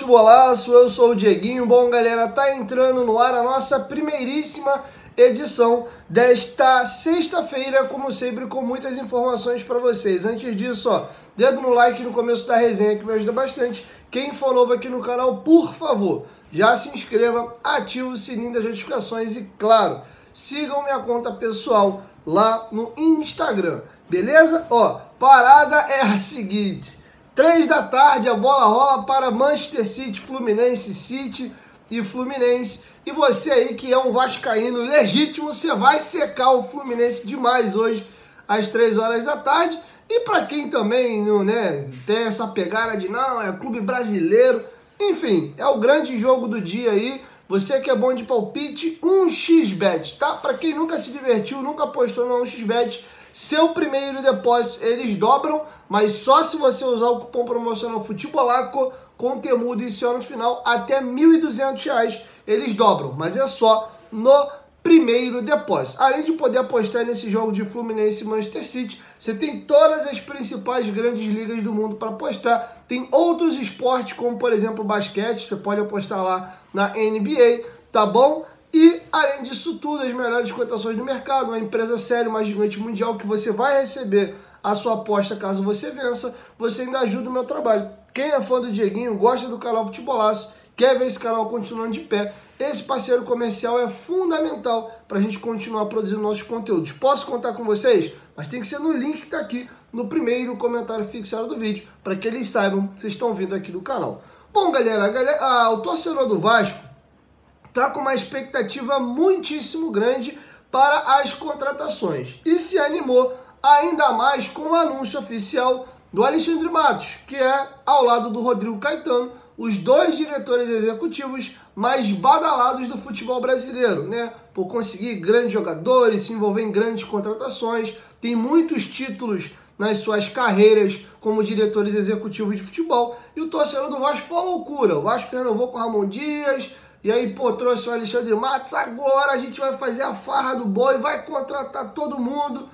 Futebolaço, eu sou o Dieguinho. Bom, galera, tá entrando no ar a nossa primeiríssima edição desta sexta-feira, como sempre, com muitas informações para vocês. Antes disso, ó, dedo no like no começo da resenha que me ajuda bastante. Quem for novo aqui no canal, por favor, já se inscreva, ative o sininho das notificações e, claro, sigam minha conta pessoal lá no Instagram, beleza? Ó, parada é a seguinte: 3 da tarde a bola rola para Manchester City, Fluminense City e Fluminense. E você aí que é um vascaíno legítimo, você vai secar o Fluminense demais hoje às 3 horas da tarde. E para quem também não, né, tem essa pegada de não, é clube brasileiro, enfim, é o grande jogo do dia aí. Você que é bom de palpite, 1xBet, tá? Para quem nunca se divertiu, nunca apostou no 1xBet, seu primeiro depósito eles dobram, mas só se você usar o cupom promocional Futebolaco com temudo inicial no final, até R$ 1.200 eles dobram, mas é só no primeiro depósito. Além de poder apostar nesse jogo de Fluminense e Manchester City, você tem todas as principais grandes ligas do mundo para apostar. Tem outros esportes, como por exemplo basquete, você pode apostar lá na NBA, tá bom? E além disso tudo, as melhores cotações do mercado, uma empresa séria, uma gigante mundial, que você vai receber a sua aposta caso você vença, você ainda ajuda o meu trabalho. Quem é fã do Dieguinho, gosta do canal Futebolaço, quer ver esse canal continuando de pé, esse parceiro comercial é fundamental para a gente continuar produzindo nossos conteúdos. Posso contar com vocês? Mas tem que ser no link que está aqui no primeiro comentário fixado do vídeo, para que eles saibam que vocês estão vindo aqui do canal. Bom, galera, o torcedor do Vasco tá com uma expectativa muitíssimo grande para as contratações e se animou ainda mais com o anúncio oficial do Alexandre Matos, que é, ao lado do Rodrigo Caetano, os dois diretores executivos mais badalados do futebol brasileiro, né? Por conseguir grandes jogadores, se envolver em grandes contratações, tem muitos títulos nas suas carreiras como diretores executivos de futebol, e o torcedor do Vasco foi uma loucura. O Vasco renovou com o Ramon Dias, e aí, pô, trouxe o Alexandre Matos, agora a gente vai fazer a farra do boi, vai contratar todo mundo,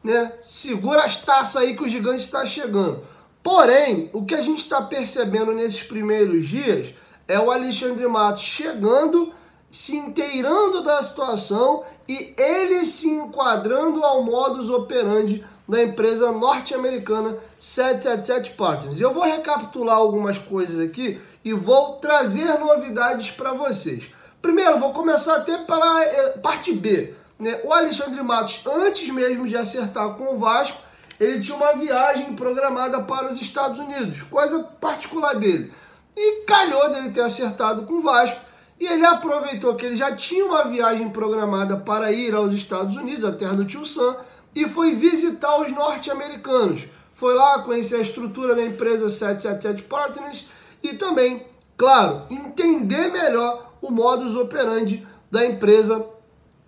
né? Segura as taças aí que o gigante está chegando. Porém, o que a gente está percebendo nesses primeiros dias é o Alexandre Matos chegando, se inteirando da situação e ele se enquadrando ao modus operandi da empresa norte-americana 777 Partners. Eu vou recapitular algumas coisas aqui e vou trazer novidades para vocês. Primeiro, vou começar até pela parte B, né? O Alexandre Matos, antes mesmo de acertar com o Vasco, ele tinha uma viagem programada para os Estados Unidos, coisa particular dele. E calhou dele ter acertado com o Vasco, e ele aproveitou que ele já tinha uma viagem programada para ir aos Estados Unidos, a terra do tio Sam, e foi visitar os norte-americanos. Foi lá conhecer a estrutura da empresa 777 Partners e também, claro, entender melhor o modus operandi da empresa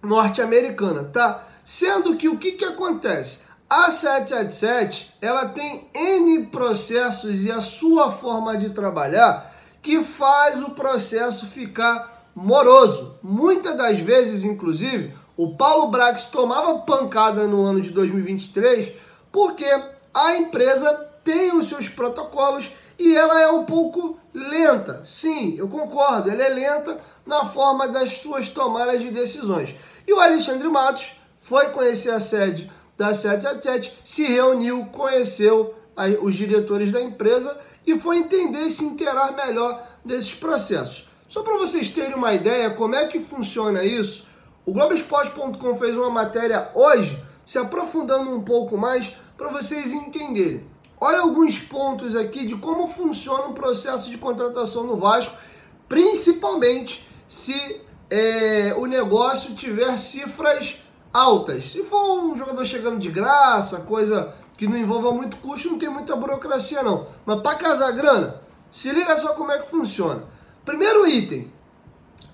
norte-americana, tá? Sendo que o que acontece? A 777, ela tem N processos e a sua forma de trabalhar que faz o processo ficar moroso. Muitas das vezes, inclusive, o Paulo Brax tomava pancada no ano de 2023 porque a empresa tem os seus protocolos e ela é um pouco lenta. Sim, eu concordo, ela é lenta na forma das suas tomadas de decisões. E o Alexandre Matos foi conhecer a sede da 777, se reuniu, conheceu os diretores da empresa e foi entender e se inteirar melhor desses processos. Só para vocês terem uma ideia como é que funciona isso, o Globoesporte.com fez uma matéria hoje, se aprofundando um pouco mais para vocês entenderem. Olha alguns pontos aqui de como funciona um processo de contratação no Vasco, principalmente se o negócio tiver cifras altas. Se for um jogador chegando de graça, coisa que não envolva muito custo, não tem muita burocracia não. Mas para casar grana, se liga só como é que funciona. Primeiro item,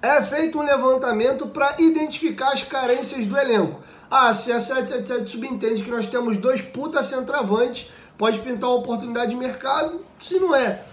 é feito um levantamento para identificar as carências do elenco. Ah, se a 777 subentende que nós temos 2 puta centroavantes, pode pintar uma oportunidade de mercado. Se não é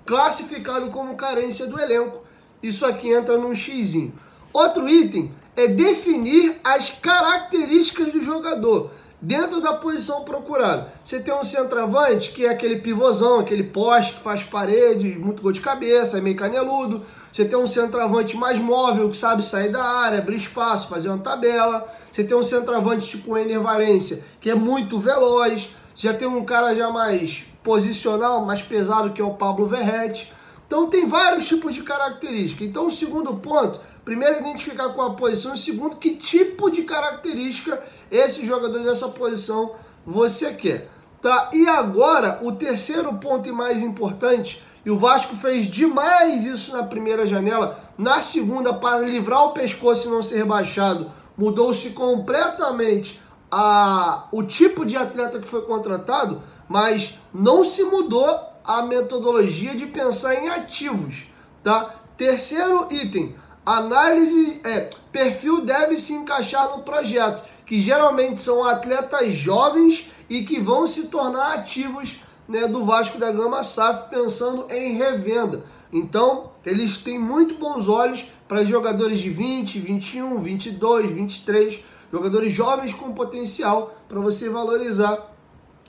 classificado como carência do elenco, isso aqui entra num xizinho. Outro item é definir as características do jogador. dentro da posição procurada. Você tem um centroavante, que é aquele pivôzão, aquele poste que faz parede, muito gol de cabeça, é meio caneludo. Você tem um centroavante mais móvel, que sabe sair da área, abrir espaço, fazer uma tabela. Você tem um centroavante tipo o Ener Valencia, que é muito veloz. Você já tem um cara já mais posicional, mais pesado, que é o Pablo Verratti. Então tem vários tipos de característica. Então o segundo ponto, primeiro identificar qual a posição, e segundo, que tipo de característica esse jogador dessa posição você quer. Tá? E agora, o terceiro ponto e mais importante, e o Vasco fez demais isso na primeira janela, na segunda, para livrar o pescoço e não ser rebaixado, mudou-se completamente o tipo de atleta que foi contratado, mas não se mudou a metodologia de pensar em ativos, tá? Terceiro item, perfil deve se encaixar no projeto, que geralmente são atletas jovens e que vão se tornar ativos, né, do Vasco da Gama SAF, pensando em revenda. Então, eles têm muito bons olhos para jogadores de 20, 21, 22, 23, jogadores jovens com potencial para você valorizar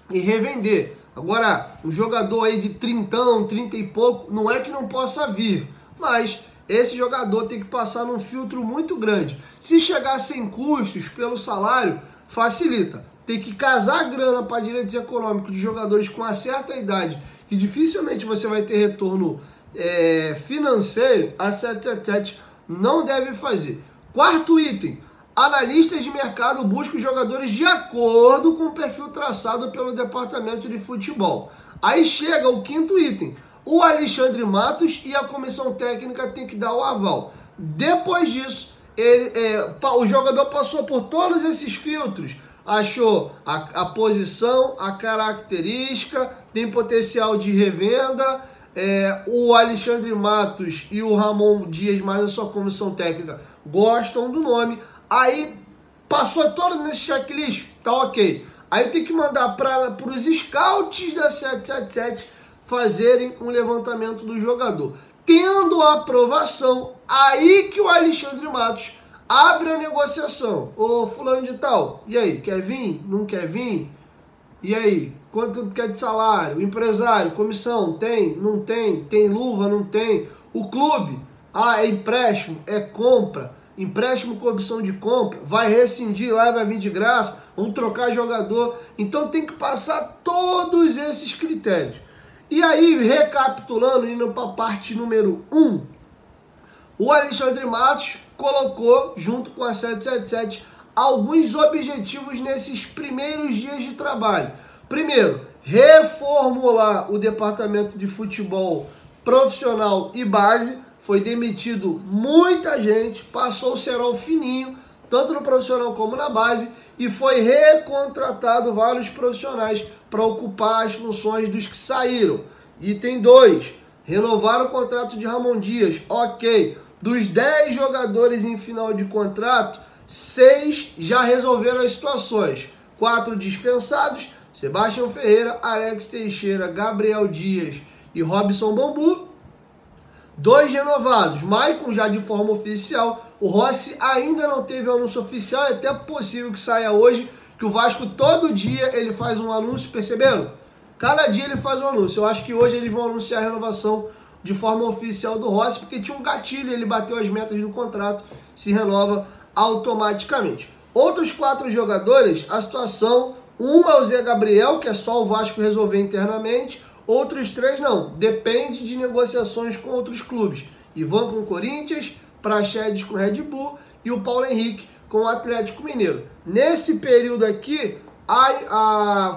e revender. Agora, um jogador aí de 30, 30 e pouco, não é que não possa vir, mas esse jogador tem que passar num filtro muito grande. Se chegar sem custos pelo salário, facilita. Tem que casar a grana para direitos econômicos de jogadores com uma certa idade, que dificilmente você vai ter retorno financeiro, a 777 não deve fazer. Quarto item, analistas de mercado buscam jogadores de acordo com o perfil traçado pelo departamento de futebol. Aí chega o quinto item. O Alexandre Matos e a comissão técnica tem que dar o aval. Depois disso, o jogador passou por todos esses filtros. Achou a posição, a característica, tem potencial de revenda. O Alexandre Matos e o Ramon Dias, mais a sua comissão técnica, gostam do nome. Aí passou todo nesse checklist, tá ok. Aí tem que mandar para os scouts da 777 fazerem um levantamento do jogador. Tendo a aprovação, aí que o Alexandre Matos abre a negociação. Ô fulano de tal, e aí, quer vir? Não quer vir? E aí, quanto quer de salário? Empresário, comissão, tem? Não tem? Tem luva? Não tem? O clube, é empréstimo, é compra. Empréstimo com opção de compra, vai rescindir lá e vai vir de graça, vamos trocar jogador. Então tem que passar todos esses critérios. E aí, recapitulando, indo para a parte número 1, o Alexandre Matos colocou, junto com a 777, alguns objetivos nesses primeiros dias de trabalho. Primeiro, reformular o departamento de futebol profissional e base. Foi demitido muita gente, passou o cerol fininho, tanto no profissional como na base, e foi recontratado vários profissionais para ocupar as funções dos que saíram. Item 2, renovar o contrato de Ramon Dias, ok. Dos 10 jogadores em final de contrato, 6 já resolveram as situações. 4 dispensados, Sebastião Ferreira, Alex Teixeira, Gabriel Dias e Robson Bambu. 2 renovados, Maicon já de forma oficial, o Rossi ainda não teve anúncio oficial, é até possível que saia hoje, que o Vasco todo dia ele faz um anúncio, perceberam? Cada dia ele faz um anúncio. Eu acho que hoje eles vão anunciar a renovação de forma oficial do Rossi, porque tinha um gatilho, ele bateu as metas do contrato, se renova automaticamente. Outros 4 jogadores, a situação, um é o Zé Gabriel, que é só o Vasco resolver internamente. Outros 3 não, depende de negociações com outros clubes. Ivan com o Corinthians, Praxedes com o Red Bull e o Paulo Henrique com o Atlético Mineiro. Nesse período aqui,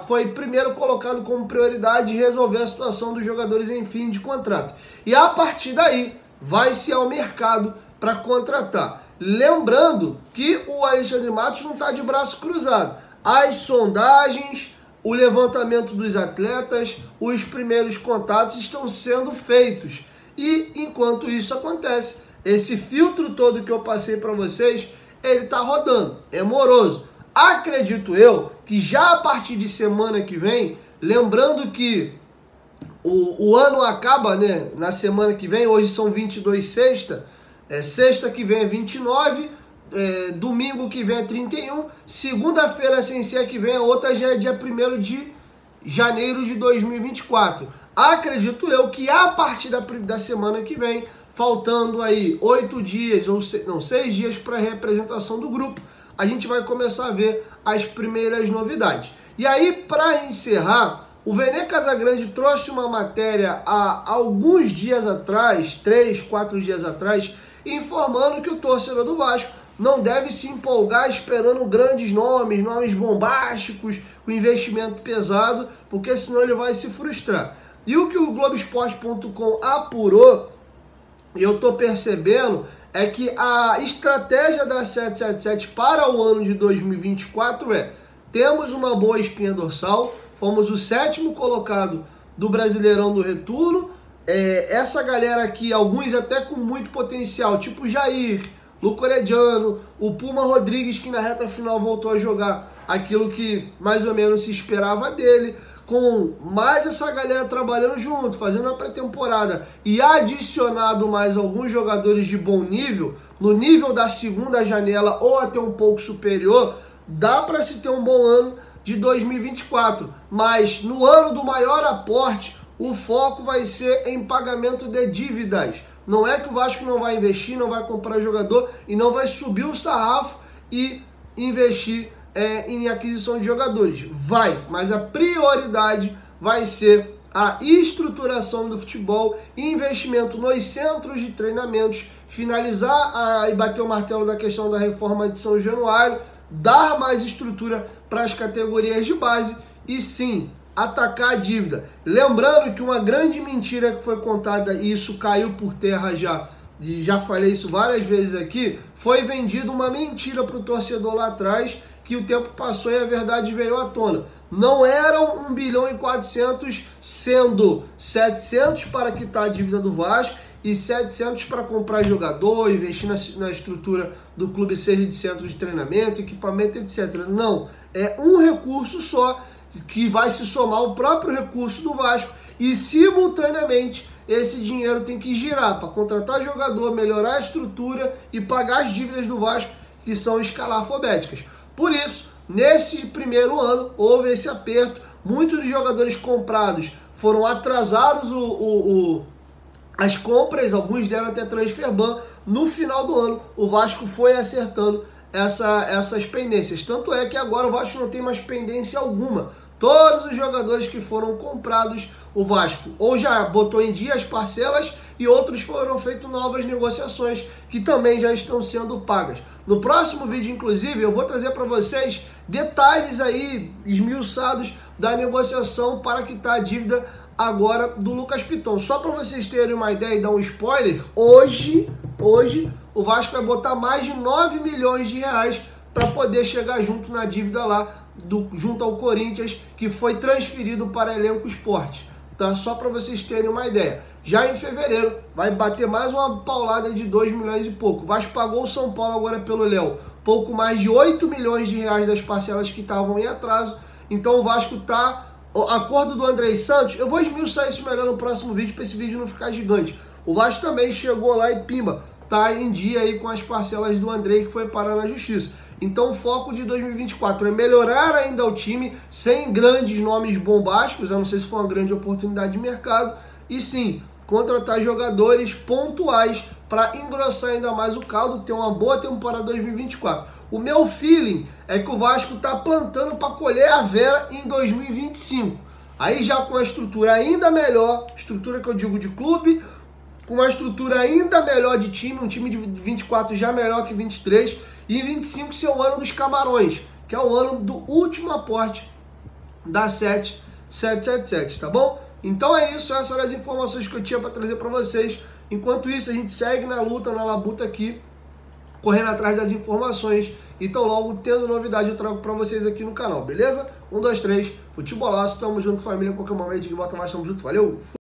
foi primeiro colocado como prioridade resolver a situação dos jogadores em fim de contrato. E a partir daí, vai-se ao mercado para contratar. Lembrando que o Alexandre Matos não está de braço cruzado. As sondagens, o levantamento dos atletas, os primeiros contatos estão sendo feitos. E enquanto isso acontece, esse filtro todo que eu passei para vocês, ele está rodando, é moroso. Acredito eu que já a partir de semana que vem, lembrando que o ano acaba, né, na semana que vem, hoje são 22 sexta, sexta que vem é 29, domingo que vem é 31, segunda-feira sem ser a que vem, a outra já é dia 1º de janeiro de 2024. Acredito eu que a partir da semana que vem, faltando aí 8 dias, ou 6 dias para a representação do grupo, a gente vai começar a ver as primeiras novidades. E aí, para encerrar, o Vene Casagrande trouxe uma matéria há alguns dias atrás, 3, 4 dias atrás, informando que o torcedor do Vasco não deve se empolgar esperando grandes nomes bombásticos, com investimento pesado, porque senão ele vai se frustrar. E o que o Globoesporte.com apurou, eu estou percebendo, é que a estratégia da 777 para o ano de 2024 temos uma boa espinha dorsal, fomos o 7º colocado do Brasileirão do Retorno, essa galera aqui, alguns até com muito potencial, tipo Jair, Luco Orediano, o Puma Rodrigues, que na reta final voltou a jogar aquilo que mais ou menos se esperava dele, com mais essa galera trabalhando junto, fazendo a pré-temporada e adicionado mais alguns jogadores de bom nível, no nível da segunda janela ou até um pouco superior, dá para se ter um bom ano de 2024. Mas no ano do maior aporte, o foco vai ser em pagamento de dívidas. Não é que o Vasco não vai investir, não vai comprar jogador e não vai subir o sarrafo e investir em aquisição de jogadores. Vai, mas a prioridade vai ser a estruturação do futebol, investimento nos centros de treinamentos, finalizar e bater o martelo da questão da reforma de São Januário, dar mais estrutura para as categorias de base e sim, atacar a dívida. Lembrando que uma grande mentira que foi contada, e isso caiu por terra já, e já falei isso várias vezes aqui, foi vendida uma mentira para o torcedor lá atrás, que o tempo passou e a verdade veio à tona. Não eram 1 bilhão e 400, sendo 700 para quitar a dívida do Vasco e 700 para comprar jogador, investir na estrutura do clube, seja de centro de treinamento, equipamento, etc. Não, é um recurso só que vai se somar ao próprio recurso do Vasco e simultaneamente esse dinheiro tem que girar para contratar jogador, melhorar a estrutura e pagar as dívidas do Vasco, que são escalafobéticas. Por isso, nesse primeiro ano, houve esse aperto. Muitos dos jogadores comprados foram atrasados as compras, alguns deram até transfer ban. No final do ano, o Vasco foi acertando essas pendências. Tanto é que agora o Vasco não tem mais pendência alguma. Todos os jogadores que foram comprados, o Vasco ou já botou em dia as parcelas e outros foram feitas novas negociações que também já estão sendo pagas. No próximo vídeo, inclusive, eu vou trazer para vocês detalhes aí esmiuçados da negociação para quitar a dívida agora do Lucas Piton. Só para vocês terem uma ideia e dar um spoiler, hoje o Vasco vai botar mais de 9 milhões de reais para poder chegar junto na dívida lá, junto ao Corinthians, que foi transferido para Elenco Esporte. Tá? Só para vocês terem uma ideia. Já em fevereiro vai bater mais uma paulada de 2 milhões e pouco. O Vasco pagou o São Paulo agora pelo Léo pouco mais de 8 milhões de reais das parcelas que estavam em atraso. Então o Vasco tá... O acordo do Andrei Santos, eu vou esmiuçar isso melhor no próximo vídeo para esse vídeo não ficar gigante. O Vasco também chegou lá e pimba, tá em dia aí com as parcelas do Andrei que foi parar na justiça. Então o foco de 2024 é melhorar ainda o time, sem grandes nomes bombásticos, eu não sei se foi uma grande oportunidade de mercado, e sim, contratar jogadores pontuais para engrossar ainda mais o caldo, ter uma boa temporada 2024. O meu feeling é que o Vasco está plantando para colher a vera em 2025. Aí já com a estrutura ainda melhor, estrutura que eu digo de clube, com uma estrutura ainda melhor de time, um time de 24 já melhor que 23, e 25 ser o ano dos Camarões, que é o ano do último aporte da 777, tá bom? Então é isso, essas eram as informações que eu tinha para trazer para vocês. Enquanto isso, a gente segue na luta, na labuta aqui, correndo atrás das informações. Então logo, tendo novidade, eu trago para vocês aqui no canal, beleza? 1, 2, 3, futebolaço, tamo junto, família, qualquer momento de volta mais, tamo junto, valeu!